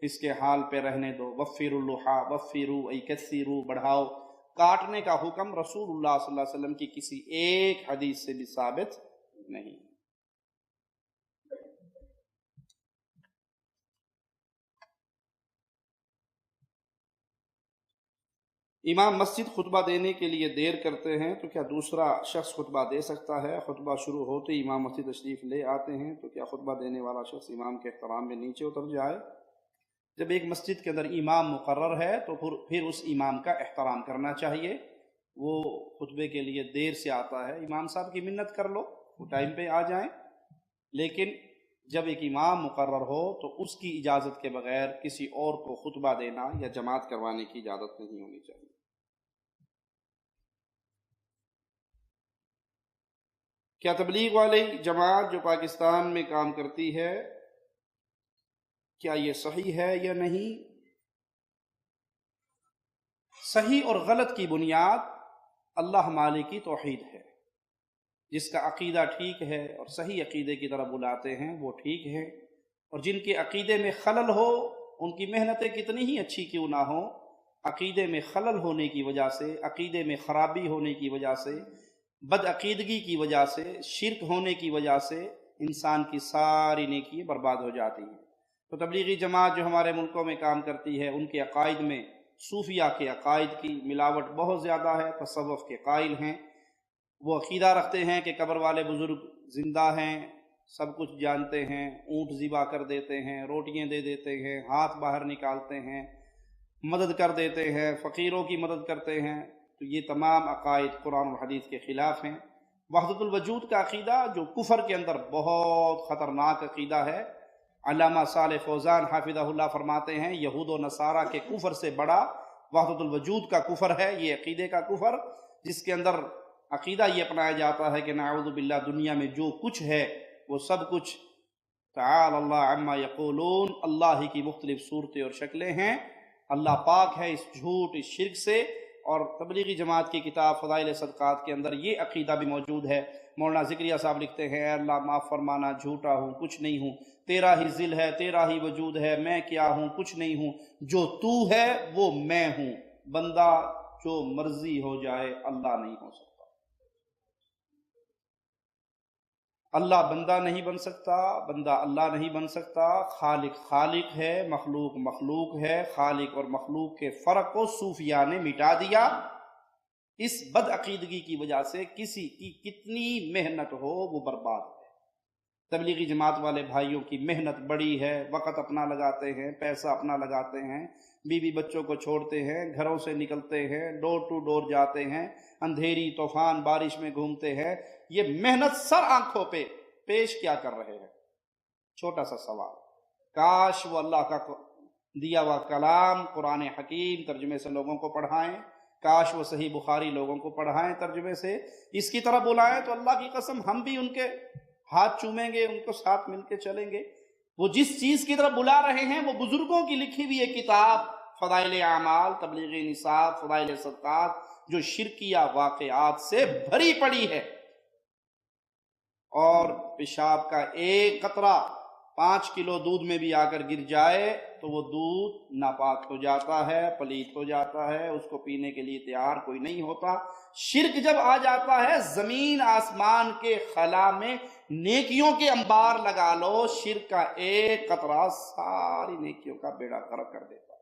اس کے حال پہ رہنے دو۔ وفروا اللحى، وفروا ای کثروا، بڑھاؤ۔ کاٹنے کا حکم رسول اللہ صلی اللہ علیہ وسلم کی کسی ایک حدیث سے بھی ثابت نہیں۔ امام مسجد خطبہ دینے کے لیے دیر کرتے ہیں تو کیا دوسرا شخص خطبہ دے سکتا ہے؟ خطبہ شروع ہوتے ہی امام مسجد تشریف لے آتے ہیں تو کیا خطبہ دینے والا شخص امام کے احترام میں نیچے اتر جائے؟ جب ایک مسجد کے اندر امام مقرر ہے تو پھر اس امام کا احترام کرنا چاہیے۔ وہ خطبے کے لیے دیر سے آتا ہے، امام صاحب کی منت کر لو، وہ ٹائم پہ آ جائیں، لیکن جب ایک امام مقرر ہو تو اس کی اجازت کے بغیر کسی اور کو خطبہ دینا یا جماعت کروانے کی اجازت نہیں ہونی چاہیے۔ کیا تبلیغ والی جماعت جو پاکستان میں کام کرتی ہے، کیا یہ صحیح ہے یا نہیں؟ صحیح اور غلط کی بنیاد اللہ مالک کی توحید ہے۔ جس کا عقیدہ ٹھیک ہے اور صحیح عقیدے کی طرف بلاتے ہیں وہ ٹھیک ہے، اور جن کے عقیدے میں خلل ہو، ان کی محنتیں کتنی ہی اچھی کیوں نہ ہو، عقیدے میں خلل ہونے کی وجہ سے، عقیدے میں خرابی ہونے کی وجہ سے، بد عقیدگی کی وجہ سے، شرک ہونے کی وجہ سے انسان کی ساری نیکی برباد ہو جاتی ہیں۔ تو تبلیغی جماعت جو ہمارے ملکوں میں کام کرتی ہے، ان کے عقائد میں صوفیہ کے عقائد کی ملاوٹ بہت زیادہ ہے، تصوف کے قائل ہیں۔ وہ عقیدہ رکھتے ہیں کہ قبر والے بزرگ زندہ ہیں، سب کچھ جانتے ہیں، اونٹ ذبح کر دیتے ہیں، روٹیاں دے دیتے ہیں، ہاتھ باہر نکالتے ہیں، مدد کر دیتے ہیں، فقیروں کی مدد کرتے ہیں۔ تو یہ تمام عقائد قرآن و حدیث کے خلاف ہیں۔ وحدت الوجود کا عقیدہ جو کفر کے اندر بہت خطرناک عقیدہ ہے، علامہ صالح فوزان حافظہ اللہ فرماتے ہیں یہود و نصارہ کے کفر سے بڑا وحدت الوجود کا کفر ہے، یہ عقیدے کا کفر، جس کے اندر عقیدہ یہ اپنایا جاتا ہے کہ نعوذ باللہ دنیا میں جو کچھ ہے وہ سب کچھ تعالی اللہ عما یقولون، اللہ ہی کی مختلف صورتیں اور شکلیں ہیں۔ اللہ پاک ہے اس جھوٹ، اس شرک سے۔ اور تبلیغی جماعت کی کتاب فضائل صدقات کے اندر یہ عقیدہ بھی موجود ہے۔ مولانا ذکریہ صاحب لکھتے ہیں اے اللہ معاف فرمانا، جھوٹا ہوں، کچھ نہیں ہوں، تیرا ہی ذل ہے، تیرا ہی وجود ہے، میں کیا ہوں، کچھ نہیں ہوں، جو تو ہے وہ میں ہوں، بندہ جو مرضی ہو جائے اللہ نہیں ہو سکتا۔ اللہ بندہ نہیں بن سکتا، بندہ اللہ نہیں بن سکتا، خالق خالق ہے، مخلوق مخلوق ہے۔ خالق اور مخلوق کے فرق کو صوفیہ نے مٹا دیا۔ اس بد عقیدگی کی وجہ سے کسی کی کتنی محنت ہو وہ برباد ہے۔ تبلیغی جماعت والے بھائیوں کی محنت بڑی ہے، وقت اپنا لگاتے ہیں، پیسہ اپنا لگاتے ہیں، بیوی بچوں کو چھوڑتے ہیں، گھروں سے نکلتے ہیں، ڈور ٹو ڈور جاتے ہیں، اندھیری طوفان بارش میں گھومتے ہیں۔ یہ محنت سر آنکھوں پہ پیش کیا کر رہے ہیں؟ چھوٹا سا سوال، کاش وہ اللہ کا دیا ہوا کلام قرآن حکیم ترجمے سے لوگوں کو پڑھائیں، کاش وہ صحیح بخاری لوگوں کو پڑھائیں ترجمے سے، اس کی طرف بلائیں تو اللہ کی قسم ہم بھی ان کے ہاتھ چومیں گے، ان کو ساتھ مل کے چلیں گے۔ وہ جس چیز کی طرف بلا رہے ہیں وہ بزرگوں کی لکھی ہوئی ایک کتاب، فضائل اعمال، تبلیغ نصاب، فضائل صدقات، جو شرکیہ واقعات سے بھری پڑی ہے، اور پیشاب کا ایک قطرہ 5 کلو دودھ میں بھی آ کر گر جائے تو وہ دودھ ناپاک ہو جاتا ہے، پلیت ہو جاتا ہے، اس کو پینے کے لیے تیار کوئی نہیں ہوتا۔ شرک جب آ جاتا ہے، زمین آسمان کے خلا میں نیکیوں کے انبار لگا لو، شرک کا ایک قطرہ ساری نیکیوں کا بیڑا غرق کر دیتا ہے۔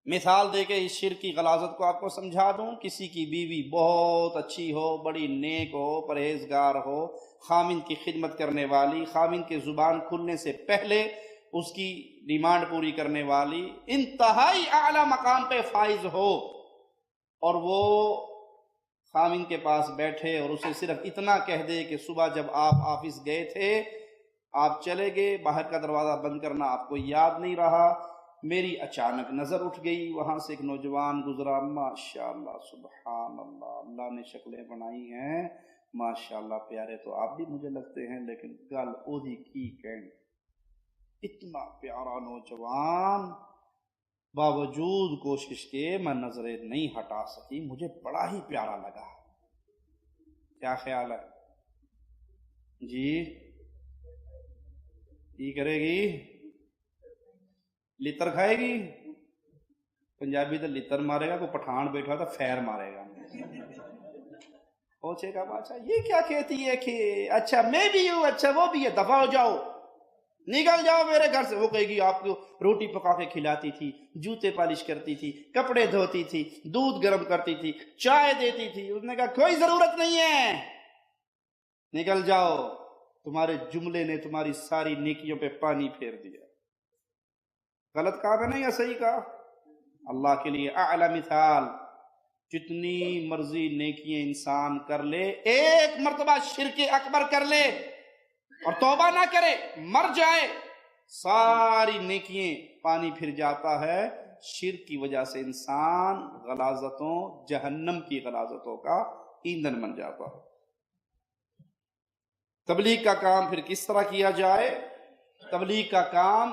مثال دے کے اس شرک کی غلاظت کو آپ کو سمجھا دوں۔ کسی کی بیوی بہت اچھی ہو، بڑی نیک ہو، پرہیزگار ہو، خامند کی خدمت کرنے والی، خامند کے زبان کھلنے سے پہلے اس کی ڈیمانڈ پوری کرنے والی، انتہائی اعلیٰ مقام پہ فائز ہو، اور وہ خامند کے پاس بیٹھے اور اسے صرف اتنا کہہ دے کہ صبح جب آپ آفس گئے تھے، آپ چلے گئے، باہر کا دروازہ بند کرنا آپ کو یاد نہیں رہا، میری اچانک نظر اٹھ گئی، وہاں سے ایک نوجوان گزرا، ماشاءاللہ سبحان اللہ، اللہ نے شکلیں بنائی ہیں، ماشاءاللہ پیارے تو آپ بھی مجھے لگتے ہیں، لیکن گل اودی کی کہیں، اتنا پیارا نوجوان، باوجود کوشش کے میں نظریں نہیں ہٹا سکی، مجھے بڑا ہی پیارا لگا۔ کیا خیال ہے جی؟ یہ کرے گی؟ لتر کھائے گی؟ پنجابی تو لتر مارے گا، کوئی پٹھان بیٹھا تو فیر مارے گا۔ پوچھے گا بادشاہ یہ کیا کہتی ہے کہ اچھا میں بھی ہوں، اچھا وہ بھی ہے، دفع ہو جاؤ، نکل جاؤ میرے گھر سے۔ وہ کہے گی آپ کو روٹی پکا کے کھلاتی تھی، جوتے پالش کرتی تھی، کپڑے دھوتی تھی، دودھ گرم کرتی تھی، چائے دیتی تھی۔ اس نے کہا کوئی ضرورت نہیں ہے، نکل جاؤ، تمہارے جملے نے تمہاری ساری نیکیوں پہ پانی پھیر دیا۔ غلط کہا میں نے یا صحیح کہا؟ اللہ کے لیے اعلی مثال، جتنی مرضی نیکیاں انسان کر لے، ایک مرتبہ شرک اکبر کر لے اور توبہ نہ کرے، مر جائے، ساری نیکیاں پانی پھر جاتا ہے۔ شرک کی وجہ سے انسان غلاظتوں، جہنم کی غلاظتوں کا ایندھن بن جاتا ہے۔ تبلیغ کا کام پھر کس طرح کیا جائے؟ تبلیغ کا کام،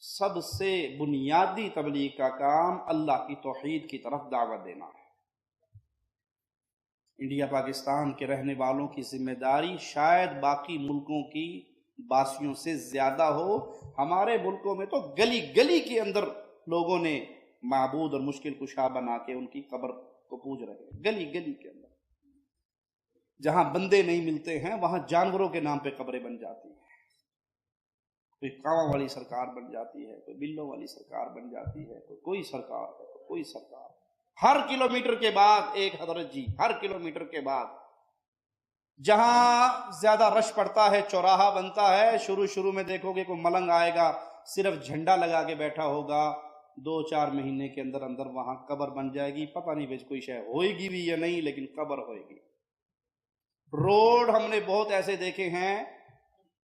سب سے بنیادی تبلیغ کا کام اللہ کی توحید کی طرف دعوت دینا ہے۔ انڈیا پاکستان کے رہنے والوں کی ذمہ داری شاید باقی ملکوں کی باسیوں سے زیادہ ہو۔ ہمارے ملکوں میں تو گلی گلی کے اندر لوگوں نے معبود اور مشکل کشا بنا کے ان کی قبر کو پوج رہے ہیں، گلی گلی کے اندر۔ جہاں بندے نہیں ملتے ہیں وہاں جانوروں کے نام پہ قبریں بن جاتی ہیں، کوئی کاواں والی سرکار بن جاتی ہے، کوئی بلوں والی سرکار بن جاتی ہے، کوئی سرکار ہے، کوئی سرکار۔ ہر کلومیٹر کے بعد ایک حضرت جی، ہر کلومیٹر کے بعد۔ جہاں زیادہ رش پڑتا ہے چوراہا بنتا ہے، شروع میں دیکھو گے کوئی ملنگ آئے گا، صرف جھنڈا لگا کے بیٹھا ہوگا، 2-4 مہینے کے اندر اندر وہاں قبر بن جائے گی، پتہ نہیں بیچ کوئی شے ہوئے گی بھی یا نہیں، لیکن قبر ہوئے گی۔ روڈ ہم نے بہت ایسے دیکھے ہیں،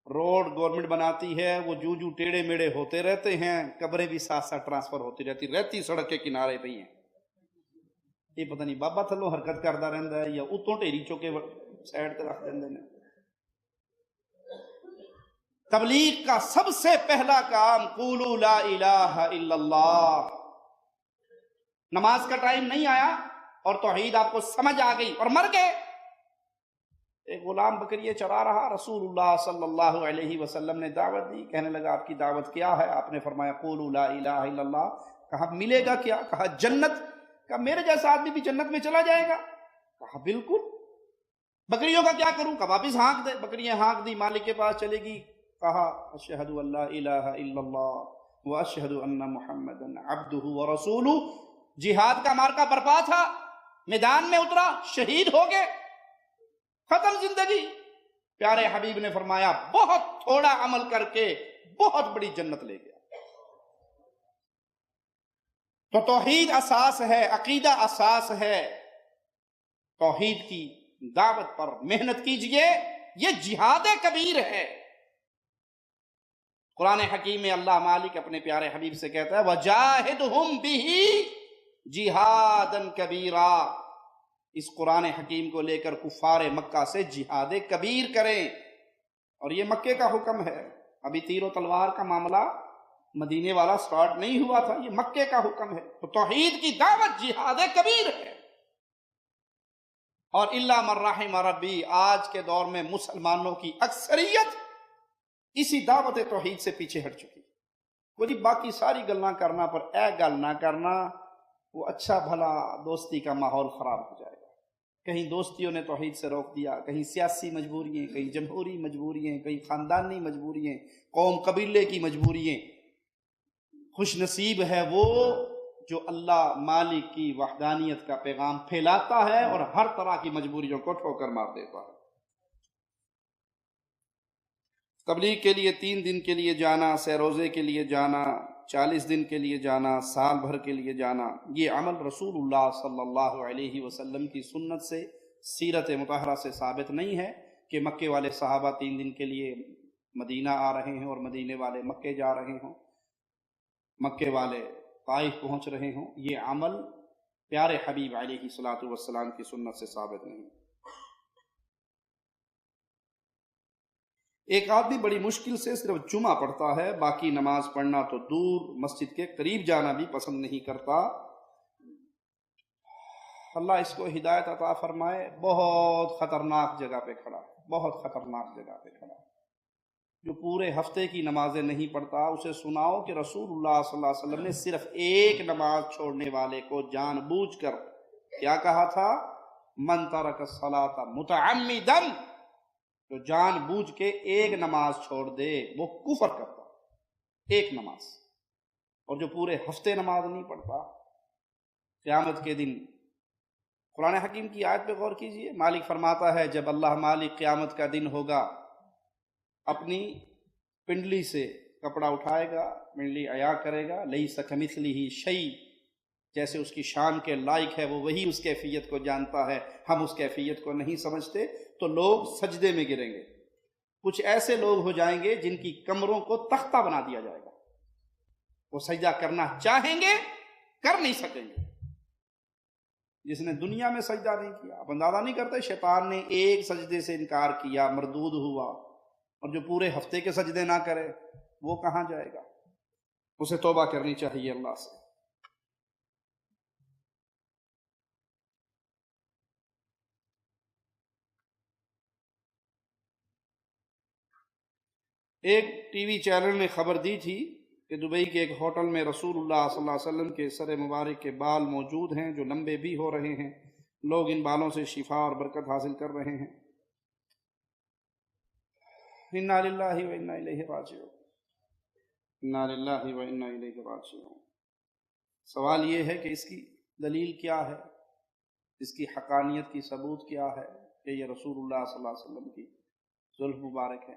روڈ گورنمنٹ بناتی ہے، وہ جو ٹیڑے میڑے ہوتے رہتے ہیں، قبریں بھی ساتھ ساتھ ٹرانسفر ہوتی رہتی سڑک کے کنارے پہ ہیں۔ یہ پتہ نہیں بابا تھلو حرکت کرتا رہتا ہے یا اتوں ٹیری چوکے سائڈ تے رکھ دیندے نے۔ تبلیغ کا سب سے پہلا کام قولوا لا الہ الا اللہ۔ نماز کا ٹائم نہیں آیا اور توحید آپ کو سمجھ آ گئی اور مر گئے۔ ایک غلام بکریے چرا رہا، رسول اللہ صلی اللہ علیہ وسلم نے دعوت دی، کہنے لگا آپ کی دعوت کیا ہے؟ آپ نے فرمایا قولوا لا الہ الا اللہ۔ کہا ملے گا کیا؟ کہا جنت۔ کہا میرے جیسا آدمی بھی جنت میں چلا جائے گا؟ کہا بالکل۔ بکریوں کا کیا کروں؟ کہا واپس ہانک دے۔ بکریاں ہانک دی، مالک کے پاس چلے گی، کہا اشہد ان لا الہ الا اللہ واشہد ان محمدا عبدہ ورسولہ۔ جہاد کا مارکا برپا تھا، میدان میں اترا، شہید ہو گئے، ختم زندگی۔ پیارے حبیب نے فرمایا بہت تھوڑا عمل کر کے بہت بڑی جنت لے گیا۔ تو توحید اساس ہے، عقیدہ اساس ہے۔ توحید کی دعوت پر محنت کیجئے، یہ جہاد کبیر ہے۔ قرآن حکیم میں اللہ مالک اپنے پیارے حبیب سے کہتا ہے وَجَاهِدْهُمْ بِهِ جِهَادًا كَبِيرًا۔ اس قرآن حکیم کو لے کر کفار مکہ سے جہاد کبیر کریں، اور یہ مکے کا حکم ہے۔ ابھی تیر و تلوار کا معاملہ مدینے والا سٹارٹ نہیں ہوا تھا، یہ مکے کا حکم ہے۔ تو توحید کی دعوت جہاد کبیر ہے۔ اور الا من رحم ربی، آج کے دور میں مسلمانوں کی اکثریت اسی دعوت توحید سے پیچھے ہٹ چکی۔ وہ جی باقی ساری گلاں کرنا پر اے گل نہ کرنا، وہ اچھا بھلا دوستی کا ماحول خراب ہو جائے گا۔ کہیں دوستیوں نے توحید سے روک دیا، کہیں سیاسی مجبوریاں، کہیں جمہوری مجبوریاں، کہیں خاندانی مجبوریاں، قوم قبیلے کی مجبوریاں۔ خوش نصیب ہے وہ جو اللہ مالک کی وحدانیت کا پیغام پھیلاتا ہے اور ہر طرح کی مجبوریوں کو ٹھوکر مار دیتا ہے۔ تبلیغ کے لیے 3 دن کے لیے جانا، سہ روزے کے لیے جانا، 40 دن کے لیے جانا، سال بھر کے لیے جانا، یہ عمل رسول اللہ صلی اللہ علیہ وسلم کی سنت سے، سیرت مطہرہ سے ثابت نہیں ہے کہ مکے والے صحابہ 3 دن کے لیے مدینہ آ رہے ہیں اور مدینے والے مکے جا رہے ہوں، مکے والے طائف پہنچ رہے ہوں۔ یہ عمل پیارے حبیب علیہ الصلوۃ والسلام کی سنت سے ثابت نہیں۔ ایک آدمی بڑی مشکل سے صرف جمعہ پڑھتا ہے، باقی نماز پڑھنا تو دور، مسجد کے قریب جانا بھی پسند نہیں کرتا۔ اللہ اس کو ہدایت عطا فرمائے۔ بہت خطرناک جگہ پہ کھڑا ہے، بہت خطرناک جگہ پہ کھڑا ہے۔ جو پورے ہفتے کی نمازیں نہیں پڑھتا، اسے سناؤ کہ رسول اللہ صلی اللہ علیہ وسلم نے صرف ایک نماز چھوڑنے والے کو جان بوجھ کر کیا کہا تھا؟ من ترک الصلاۃ متعمدا، جو جان بوجھ کے ایک نماز چھوڑ دے وہ کفر کرتا، ایک نماز۔ اور جو پورے ہفتے نماز نہیں پڑھتا، قیامت کے دن قرآن حکیم کی آیت پہ غور کیجئے، مالک فرماتا ہے جب اللہ مالک قیامت کا دن ہوگا، اپنی پنڈلی سے کپڑا اٹھائے گا، پنڈلی عیا کرے گا، لیس کمثلہ شیء، جیسے اس کی شان کے لائق ہے، وہ وہی اس کیفیت کو جانتا ہے، ہم اس کیفیت کو نہیں سمجھتے، تو لوگ سجدے میں گریں گے۔ کچھ ایسے لوگ ہو جائیں گے جن کی کمروں کو تختہ بنا دیا جائے گا، وہ سجدہ کرنا چاہیں گے کر نہیں سکیں گے۔ جس نے دنیا میں سجدہ نہیں کیا، آپ اندازہ نہیں کرتے، شیطان نے ایک سجدے سے انکار کیا، مردود ہوا، اور جو پورے ہفتے کے سجدے نہ کرے وہ کہاں جائے گا؟ اسے توبہ کرنی چاہیے اللہ سے۔ ایک ٹی وی چینل نے خبر دی تھی کہ دبئی کے ایک ہوٹل میں رسول اللہ صلی اللہ علیہ وسلم کے سر مبارک کے بال موجود ہیں جو لمبے بھی ہو رہے ہیں، لوگ ان بالوں سے شفا اور برکت حاصل کر رہے ہیں۔ انا للہ و انا الیہ راجعون، انا للہ و انا الیہ راجعون۔ سوال یہ ہے کہ اس کی دلیل کیا ہے، اس کی حقانیت کی ثبوت کیا ہے کہ یہ رسول اللہ صلی اللہ علیہ وسلم کی زلف مبارک ہے؟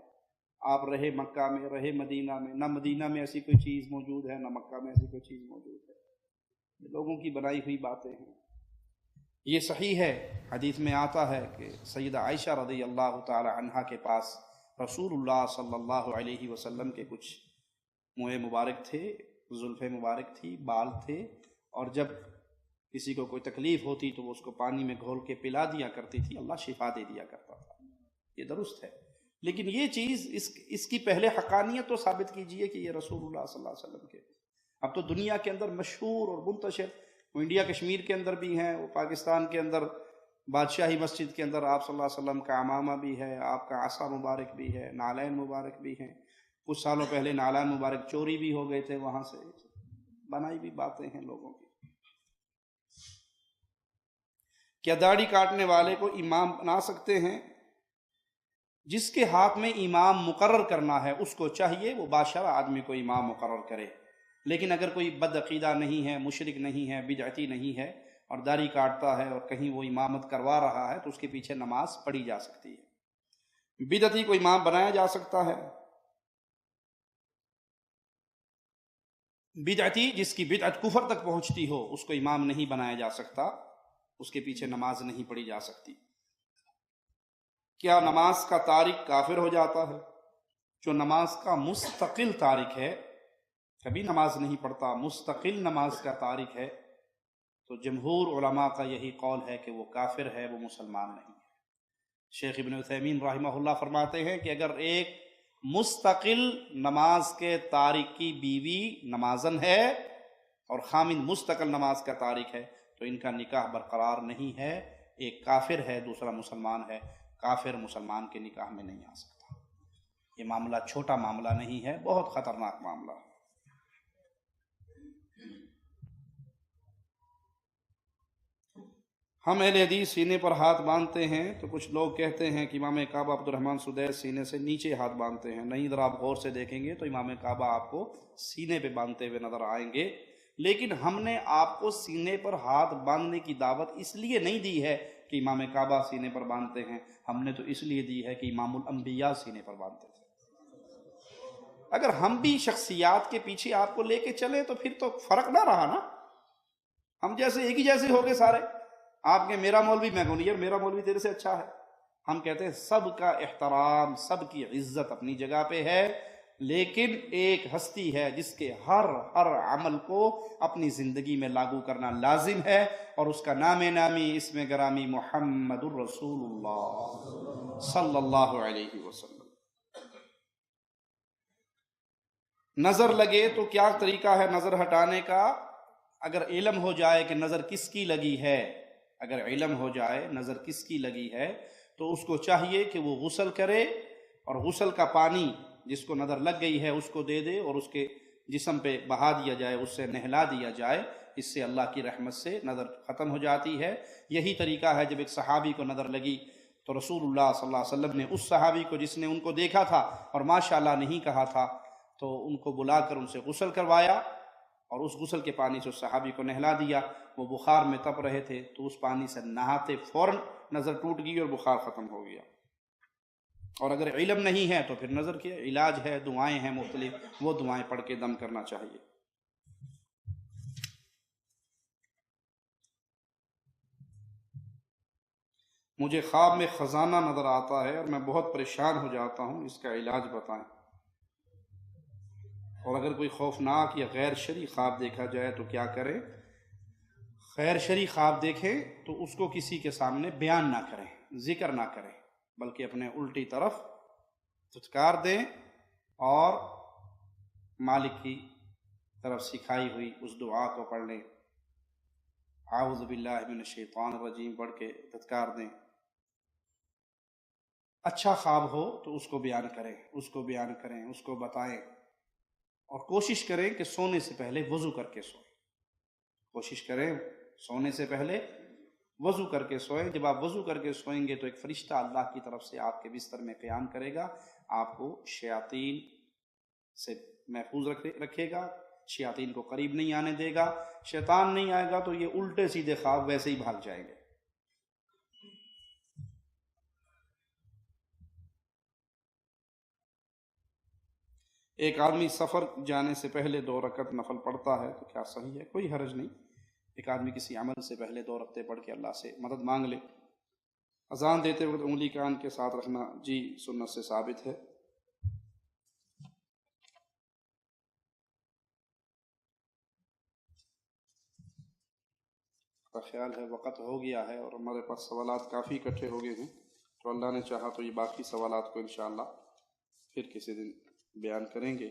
آپ رہے مکہ میں، رہے مدینہ میں، نہ مدینہ میں ایسی کوئی چیز موجود ہے، نہ مکہ میں ایسی کوئی چیز موجود ہے، یہ لوگوں کی بنائی ہوئی باتیں ہیں۔ یہ صحیح ہے، حدیث میں آتا ہے کہ سیدہ عائشہ رضی اللہ تعالی عنہا کے پاس رسول اللہ صلی اللہ علیہ وسلم کے کچھ منہ مبارک تھے، زلف مبارک تھی، بال تھے، اور جب کسی کو کوئی تکلیف ہوتی تو وہ اس کو پانی میں گھول کے پلا دیا کرتی تھی، اللہ شفا دے دیا کرتا تھا۔ یہ درست ہے، لیکن یہ چیز اس کی پہلے حقانیت تو ثابت کیجئے کہ یہ رسول اللہ صلی اللہ علیہ وسلم کے۔ اب تو دنیا کے اندر مشہور اور منتشر، وہ انڈیا کشمیر کے اندر بھی ہیں، وہ پاکستان کے اندر بادشاہی مسجد کے اندر آپ صلی اللہ علیہ وسلم کا عمامہ بھی ہے، آپ کا عصا مبارک بھی ہے، نالین مبارک بھی ہیں۔ کچھ سالوں پہلے نالین مبارک چوری بھی ہو گئے تھے، وہاں سے بنائی بھی باتیں ہیں لوگوں کی۔ کیا داڑھی کاٹنے والے کو امام بنا سکتے ہیں؟ جس کے ہاتھ میں امام مقرر کرنا ہے اس کو چاہیے وہ بادشاہ آدمی کو امام مقرر کرے، لیکن اگر کوئی بد عقیدہ نہیں ہے، مشرک نہیں ہے، بدعتی نہیں ہے اور داڑھی کاٹتا ہے اور کہیں وہ امامت کروا رہا ہے تو اس کے پیچھے نماز پڑھی جا سکتی ہے۔ بدعتی کو امام بنایا جا سکتا ہے، بدعتی جس کی بدعت کفر تک پہنچتی ہو اس کو امام نہیں بنایا جا سکتا، اس کے پیچھے نماز نہیں پڑھی جا سکتی۔ کیا نماز کا تارک کافر ہو جاتا ہے؟ جو نماز کا مستقل تارک ہے، کبھی نماز نہیں پڑھتا، مستقل نماز کا تارک ہے، تو جمہور علماء کا یہی قول ہے کہ وہ کافر ہے، وہ مسلمان نہیں ہے۔ شیخ ابن عثیمین رحمہ اللہ فرماتے ہیں کہ اگر ایک مستقل نماز کے تارک کی بیوی نمازن ہے اور خامند مستقل نماز کا تارک ہے تو ان کا نکاح برقرار نہیں ہے. ایک کافر ہے، دوسرا مسلمان ہے، کافر مسلمان کے نکاح میں نہیں آ سکتا. یہ معاملہ چھوٹا معاملہ نہیں ہے، بہت خطرناک معاملہ ہے. ہم اہل حدیث سینے پر ہاتھ باندھتے ہیں تو کچھ لوگ کہتے ہیں کہ امام کعبہ عبدالرحمن سدیس سینے سے نیچے ہاتھ باندھتے ہیں. نہیں، ادھر آپ غور سے دیکھیں گے تو امام کعبہ آپ کو سینے پہ باندھتے ہوئے نظر آئیں گے. لیکن ہم نے آپ کو سینے پر ہاتھ باندھنے کی دعوت اس لیے نہیں دی ہے کہ امام کعبہ سینے پر باندھتے ہیں، ہم نے تو اس لیے دی ہے کہ امام الانبیاء سینے پر باندھتے تھے. اگر ہم بھی شخصیات کے پیچھے آپ کو لے کے چلے تو پھر تو فرق نہ رہا نا. ہم جیسے ایک ہی جیسے ہو گئے سارے. آپ کے میرا مولوی، میں کہوں یار میرا مولوی تیرے سے اچھا ہے. ہم کہتے ہیں سب کا احترام، سب کی عزت اپنی جگہ پہ ہے، لیکن ایک ہستی ہے جس کے ہر عمل کو اپنی زندگی میں لاگو کرنا لازم ہے، اور اس کا نام نامی اسم گرامی محمد الرسول اللہ صلی اللہ علیہ وسلم. نظر لگے تو کیا طریقہ ہے نظر ہٹانے کا؟ اگر علم ہو جائے کہ نظر کس کی لگی ہے، اگر علم ہو جائے نظر کس کی لگی ہے تو اس کو چاہیے کہ وہ غسل کرے، اور غسل کا پانی جس کو نظر لگ گئی ہے اس کو دے دے اور اس کے جسم پہ بہا دیا جائے، اس سے نہلا دیا جائے. اس سے اللہ کی رحمت سے نظر ختم ہو جاتی ہے. یہی طریقہ ہے جب ایک صحابی کو نظر لگی تو رسول اللہ صلی اللہ علیہ وسلم نے اس صحابی کو جس نے ان کو دیکھا تھا اور ماشاءاللہ نہیں کہا تھا تو ان کو بلا کر ان سے غسل کروایا، اور اس غسل کے پانی سے اس صحابی کو نہلا دیا. وہ بخار میں تپ رہے تھے تو اس پانی سے نہاتے فوراً نظر ٹوٹ گئی اور بخار ختم ہو گیا. اور اگر علم نہیں ہے تو پھر نظر کے علاج ہے، دعائیں ہیں مختلف، وہ دعائیں پڑھ کے دم کرنا چاہیے. مجھے خواب میں خزانہ نظر آتا ہے اور میں بہت پریشان ہو جاتا ہوں، اس کا علاج بتائیں. اور اگر کوئی خوفناک یا غیر شرعی خواب دیکھا جائے تو کیا کریں؟ غیر شرعی خواب دیکھیں تو اس کو کسی کے سامنے بیان نہ کریں، ذکر نہ کریں، بلکہ اپنے الٹی طرف دھتکار دیں اور مالک کی طرف سکھائی ہوئی اس دعا کو پڑھ لیں، اعوذ باللہ من الشیطان الرجیم پڑھ کے دھتکار دیں. اچھا خواب ہو تو اس کو بیان کریں، اس کو بیان کریں، اس کو بتائیں، اور کوشش کریں کہ سونے سے پہلے وضو کر کے سوئیں. کوشش کریں سونے سے پہلے وضو کر کے سوئیں. جب آپ وضو کر کے سوئیں گے تو ایک فرشتہ اللہ کی طرف سے آپ کے بستر میں قیام کرے گا، آپ کو شیاطین سے محفوظ رکھے گا، شیاطین کو قریب نہیں آنے دے گا. شیطان نہیں آئے گا تو یہ الٹے سیدھے خواب ویسے ہی بھاگ جائیں گے. ایک آدمی سفر جانے سے پہلے 2 رکعت نفل پڑھتا ہے تو کیا صحیح ہے؟ کوئی حرج نہیں. ایک آدمی کسی عمل سے پہلے 2 رکعتیں پڑھ کے اللہ سے مدد مانگ لے. اذان دیتے وقت انگلی کان کے ساتھ رکھنا جی سنت سے ثابت ہے. کا خیال ہے وقت ہو گیا ہے اور ہمارے پاس سوالات کافی اکٹھے ہو گئے ہیں، تو اللہ نے چاہا تو یہ باقی سوالات کو انشاءاللہ پھر کسی دن بیان کریں گے.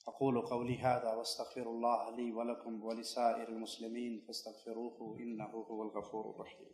اقول قولی هذا واستغفر الله لي ولكم ولسائر المسلمين فاستغفروه انه هو الغفور الرحيم.